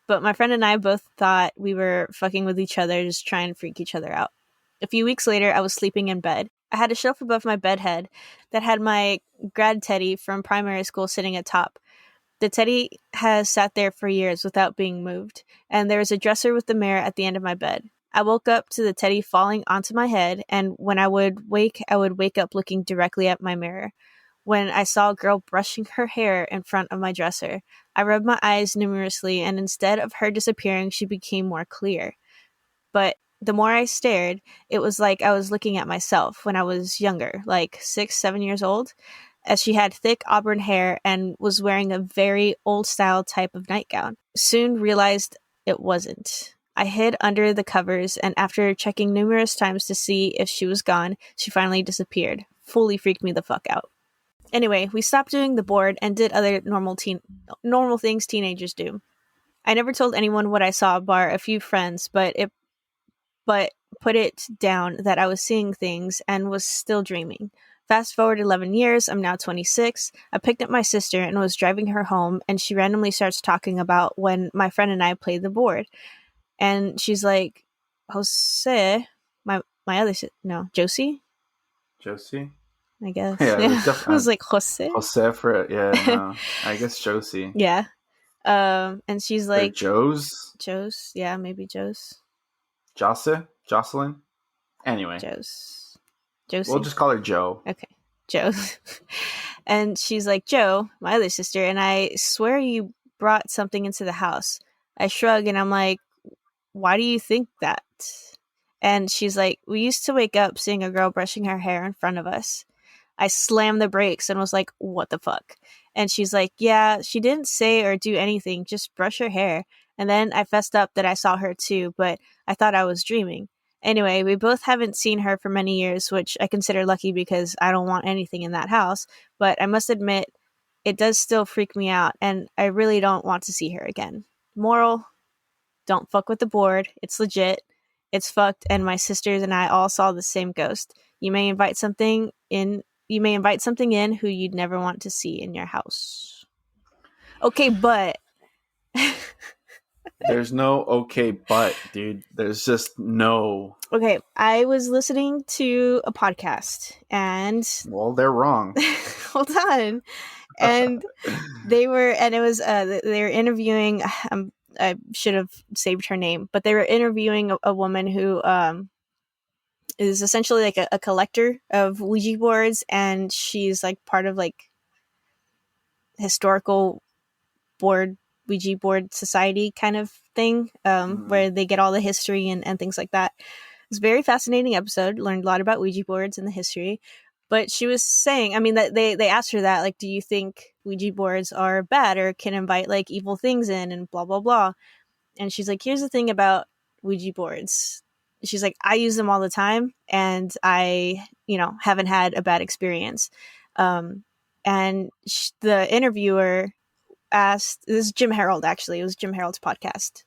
But my friend and I both thought we were fucking with each other, just trying to freak each other out. A few weeks later, I was sleeping in bed. I had a shelf above my bed head that had my grad teddy from primary school sitting atop. The teddy has sat there for years without being moved, and there was a dresser with the mirror at the end of my bed. I woke up to the teddy falling onto my head, and when I would wake up looking directly at my mirror. When I saw a girl brushing her hair in front of my dresser, I rubbed my eyes numerously, and instead of her disappearing, she became more clear. But the more I stared, it was like I was looking at myself when I was younger, like 6, 7 years old, as she had thick auburn hair and was wearing a very old style type of nightgown. Soon realized it wasn't. I hid under the covers, and after checking numerous times to see if she was gone, she finally disappeared. Fully freaked me the fuck out. Anyway, we stopped doing the board and did other normal things teenagers do. I never told anyone what I saw, bar a few friends, but put it down that I was seeing things and was still dreaming. Fast forward 11 years, I'm now 26. I picked up my sister and was driving her home, and she randomly starts talking about when my friend and I played the board. And she's like, Jose, my other no, Josie, Josie. I guess. Yeah, Yeah, there's I was definitely like, Jose? Jose for it. Yeah, no, I guess Josie Yeah. And she's or like, Joe's. Joe's, yeah, maybe Joe's. Jocelyn. Anyway, Joe's. we'll Josie. just call her Joe. Okay. Joe. And she's like, Joe, my other sister, and I swear you brought something into the house. I shrug and I'm like, why do you think that? And she's like, we used to wake up seeing a girl brushing her hair in front of us. I slammed the brakes and was like, what the fuck? And she's like, yeah, she didn't say or do anything, just brush her hair. And then I fessed up that I saw her too, but I thought I was dreaming. Anyway, we both haven't seen her for many years, which I consider lucky because I don't want anything in that house. But I must admit, it does still freak me out, and I really don't want to see her again. Moral: don't fuck with the board. It's legit. It's fucked, and my sisters and I all saw the same ghost. You may invite something in. You may invite something in who you'd never want to see in your house. Okay, but There's no okay, but dude, there's just no. okay, I was listening to a podcast and Well, they're wrong. hold on. And it was they were interviewing I should have saved her name, but they were interviewing a woman who is essentially like a collector of Ouija boards, and she's like part of like historical board Ouija board society kind of thing, where they get all the history and things like that. It's a very fascinating episode. Learned a lot about Ouija boards and the history. But she was saying, I mean, that they asked her that, like, do you think Ouija boards are bad or can invite like evil things in and blah blah blah? And she's like, here's the thing about Ouija boards. She's like, I use them all the time, and I, haven't had a bad experience. And the interviewer asked, this is Jim Harold, actually. It was Jim Harold's podcast.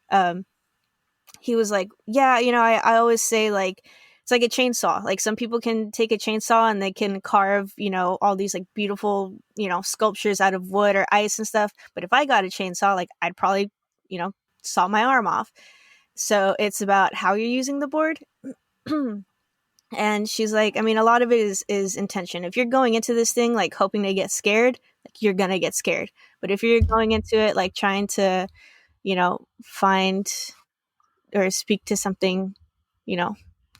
He was like, yeah, I always say, like, it's like a chainsaw. Like, some people can take a chainsaw and they can carve, all these like beautiful, sculptures out of wood or ice and stuff. But if I got a chainsaw, like, I'd probably, saw my arm off. So it's about how you're using the board. And she's like, I mean, a lot of it is intention. If you're going into this thing like hoping to get scared, like, you're gonna get scared. But if you're going into it like trying to, find or speak to something,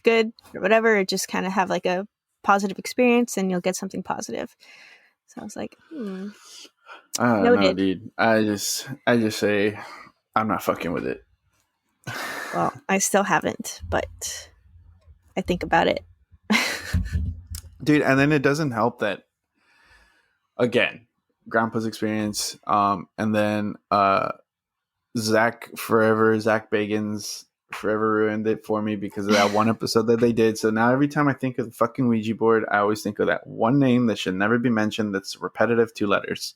good or whatever, or just kind of have like a positive experience, and you'll get something positive. So I was like, I don't know, noted. dude. I just say I'm not fucking with it. Well, I still haven't, but I think about it. Dude, and then it doesn't help that, again, grandpa's experience, and then Zach Bagans forever ruined it for me because of that one episode that they did. So now every time I think of the fucking Ouija board, I always think of that one name that should never be mentioned, that's repetitive, 2 letters.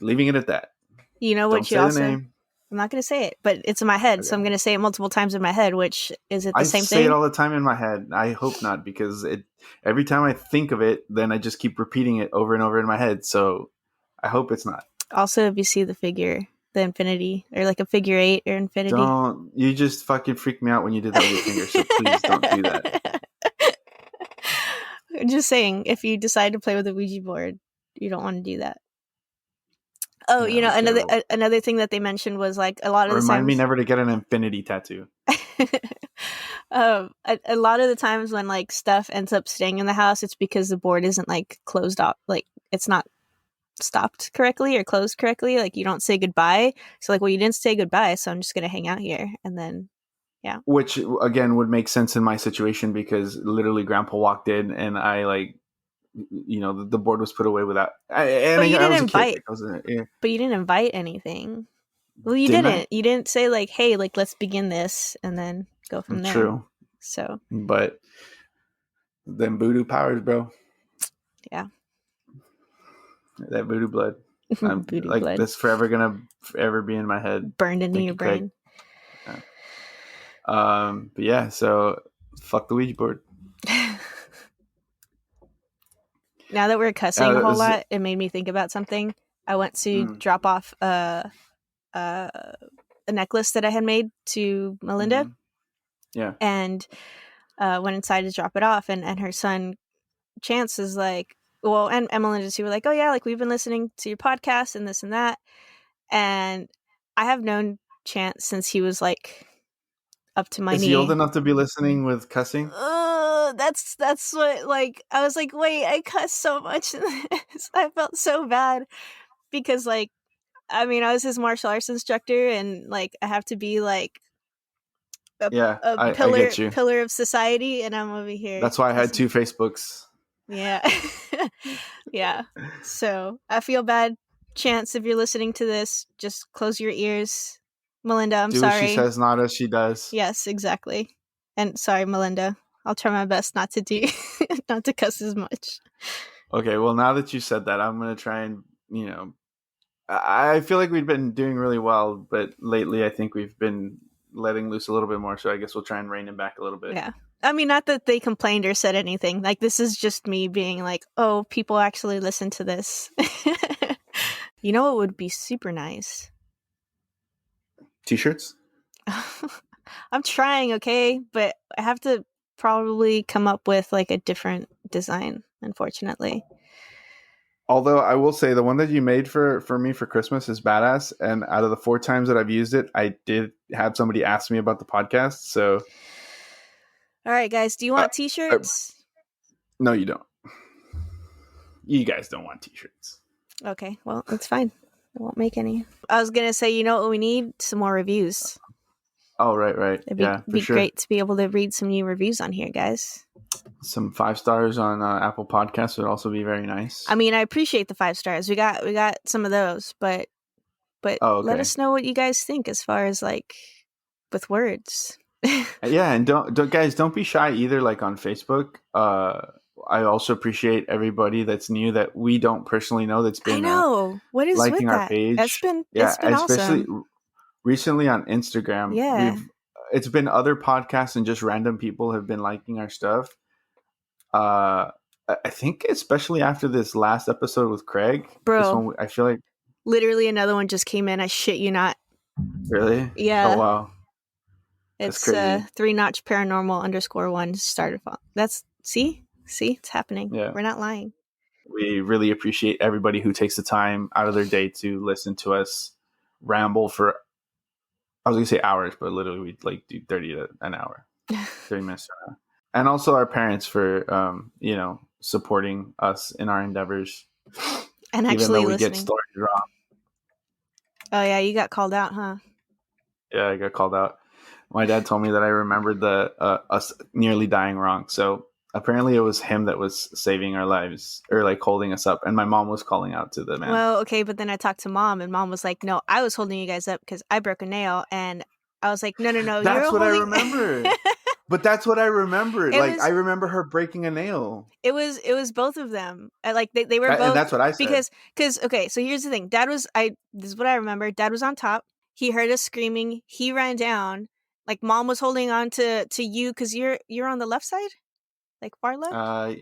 Leaving it at that. You know Don't what? say the name. I'm not going to say it, but it's in my head, so I'm going to say it multiple times in my head. Which is it the I same say thing? it all the time in my head. I hope not, because every time I think of it, then I just keep repeating it over and over in my head. So I hope it's not. Also, if you see the figure, the infinity, or like a figure 8 or infinity. Don't. You just fucking freaked me out when you did that with your finger, so please don't do that. I'm just saying, if you decide to play with a Ouija board, you don't want to do that. Oh, Yeah, another thing that they mentioned was like a lot of the remind me times. never to get an infinity tattoo. A lot of the times when like stuff ends up staying in the house, it's because the board isn't like closed off, like it's not stopped correctly or closed correctly. Like, you don't say goodbye. So like, well, you didn't say goodbye, so I'm just gonna hang out here, and then Which again would make sense in my situation, because literally Grandpa walked in and I like, the board was put away without. I was a kid. But you didn't invite anything. Well, you Didn't didn't. I? You didn't say like, "Hey, like let's begin this," and then go from there. True. So, but them voodoo powers, bro. Yeah. That voodoo blood. I'm Voodoo like, blood. that's forever be in my head. Burned into your brain. But yeah, so fuck the Ouija board. Now that we're cussing a whole lot, it made me think about something. I went to drop off a necklace that I had made to Melinda. Mm-hmm. Yeah. And went inside to drop it off, and her son Chance is like, well, and Melinda too, were like, oh yeah, like we've been listening to your podcast and this and that. And I have known Chance since he was like up to my knee. Is he old enough to be listening with cussing? That's what, like, I was like, wait, I cuss so much in this. I felt so bad because, like, I mean, I was his martial arts instructor, and like I have to be like a I get you. pillar of society, and I'm over here. That's why I had 2 Facebooks. Yeah. Yeah. So I feel bad. Chance, if you're listening to this, just close your ears. Melinda, I'm sorry. Do as she says, not as she does. Yes, exactly. And sorry, Melinda. I'll try my best not to not to cuss as much. Okay, well, now that you said that, I'm going to try and, I feel like we've been doing really well, but lately I think we've been letting loose a little bit more, so I guess we'll try and rein him back a little bit. Yeah. I mean, not that they complained or said anything. Like, this is just me being like, oh, people actually listen to this. You know what would be super nice? T-shirts. I'm trying, okay? But I have to probably come up with like a different design, unfortunately. Although I will say the one that you made for me for Christmas is badass, and out of the 4 times that I've used it, I did have somebody ask me about the podcast. So, All right, guys, do you uh, want t-shirts? no, you don't. You guys don't want T-shirts. Okay, well, it's fine. I won't make any. I was going to say, you know what we need? Some more reviews. Oh, right. It'd Yeah, for be sure. great to be able to read some new reviews on here, guys. Some 5 stars on Apple Podcasts would also be very nice. I mean, I appreciate the 5 stars. We got some of those, but Oh, let okay. us know what you guys think as far as like with words. Yeah, and don't be shy either. Like on Facebook, I also appreciate everybody that's new that we don't personally know that's I been know. What is with liking our that? page. Yeah, It's been especially awesome. recently on Instagram, Yeah. it's been other podcasts and just random people have been liking our stuff. I think especially after this last episode with Craig, this Bro, one I feel like literally another one just came in. I shit you not. really. Oh Yeah. wow, that's It's crazy. 3-notch paranormal _1 started font. That's see? It's happening. Yeah, We're not lying. we really appreciate everybody who takes the time out of their day to listen to us ramble for. I was gonna say hours, but literally we like do 30 to an hour, 30 minutes to an hour. And also our parents for supporting us in our endeavors, And even though actually we get listening. stories wrong. Oh yeah, you got called out, huh? Yeah, I got called out. My dad told me that I remembered the us nearly dying wrong. So apparently, it was him that was saving our lives or like holding us up, and my mom was calling out to the man. Well, okay, but then I talked to mom, and mom was like, "No, I was holding you guys up because I broke a nail." And I was like, "No, That's you're what I holding." remember. But that's what I remembered. It Like I was remember her breaking a nail, it was both of them. Like they were and both that's what I said. because okay, so here's the thing. Dad was I this is what I remember. Dad was on top. He heard us screaming. He ran down. Like mom was holding on to you because you're on the left side, like far left. Uh,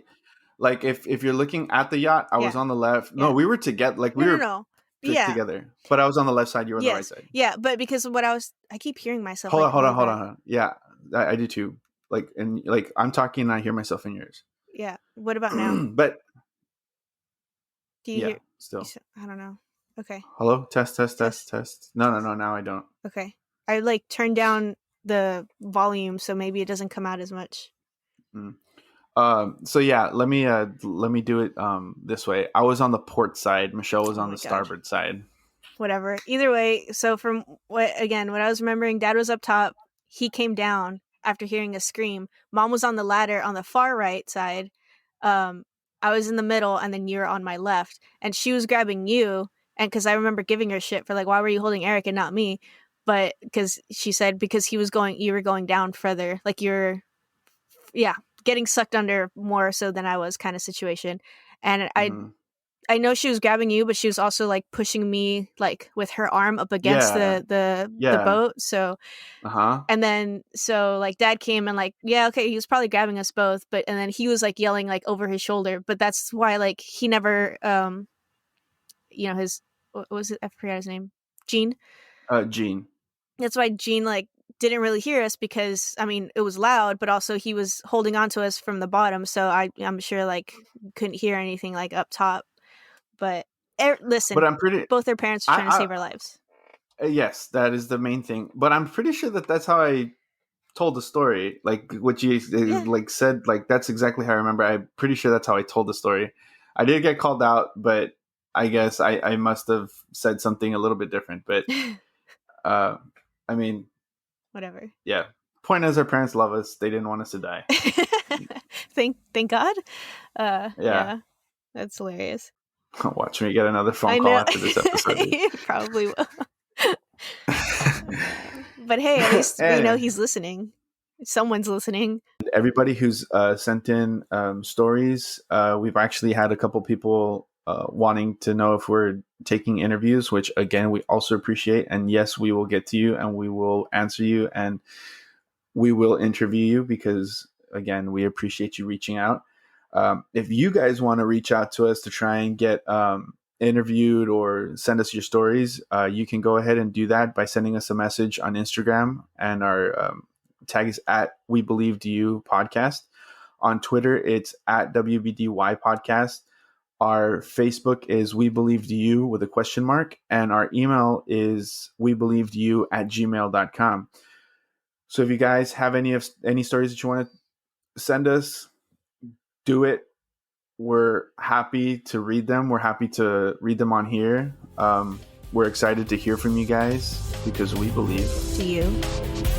like if you're looking at the yacht, I was Yeah, on the left. No, yeah. we were together. Like we were No. Yeah. together, but I was on the left side. You were on the right Yes. side. Yeah. But because what I keep hearing myself Hold on, like hold on, really hold bad. on. Yeah, I do too. Like and like I'm talking and I hear myself in yours. Yeah. What about now? But Do you yeah, hear? still. I don't know. Okay. Hello, test, test, test, Test. test. No. Now I don't. Okay. I like turned down the volume so maybe it doesn't come out as much. Mm. So yeah, let me do it this way. I was on the port side. Michelle was Oh on my the god. starboard side. Whatever. Either way, so from what I was remembering, dad was up top. He came down after hearing a scream. Mom was on the ladder on the far right side. Um, I was in the middle, and then you're on my left. And she was grabbing you, and because I remember giving her shit for like, why were you holding Eric and not me? But because she said because you were going down further, like you're, yeah, getting sucked under more so than I was, kind of situation. And Hmm. I know she was grabbing you, but she was also like pushing me like with her arm up against Yeah, the yeah. boat. So Uh huh. and then so like dad came and like yeah okay he was probably grabbing us both, but and then he was like yelling like over his shoulder. But that's why like he never his what was it, I forgot his name, Gene. Gene. That's why Gene like didn't really hear us because I mean it was loud, but also he was holding on to us from the bottom. So I'm sure like couldn't hear anything like up top. But But listen, I'm pretty. both their parents are trying to I save our lives. yes, that is the main thing. But I'm pretty sure that that's how I told the story. Like what you Yeah. like said. Like that's exactly how I remember. I'm pretty sure that's how I told the story. I did get called out, but I guess I must have said something a little bit different. But uh, I mean, Whatever. yeah. Point is, our parents love us. They didn't want us to die. Thank God. Yeah. Yeah, that's hilarious. Watch me get another phone I call know. after this episode. You probably will. But hey, at least we know Anyway, he's listening. Someone's listening. everybody who's sent in stories, we've actually had a couple people wanting to know if we're taking interviews, which again, we also appreciate. And yes, we will get to you and we will answer you and we will interview you because again, we appreciate you reaching out. If you guys want to reach out to us to try and get interviewed or send us your stories, you can go ahead and do that by sending us a message on Instagram, and our tag is at We Believed You Podcast. On Twitter, it's at WBDY Podcast. Our Facebook is We Believed You with a question mark, and our email is webelievedyou@gmail.com. So if you guys have any stories that you want to send us, do it. We're happy to read them. We're happy to read them on here. We're excited to hear from you guys because we believe to you.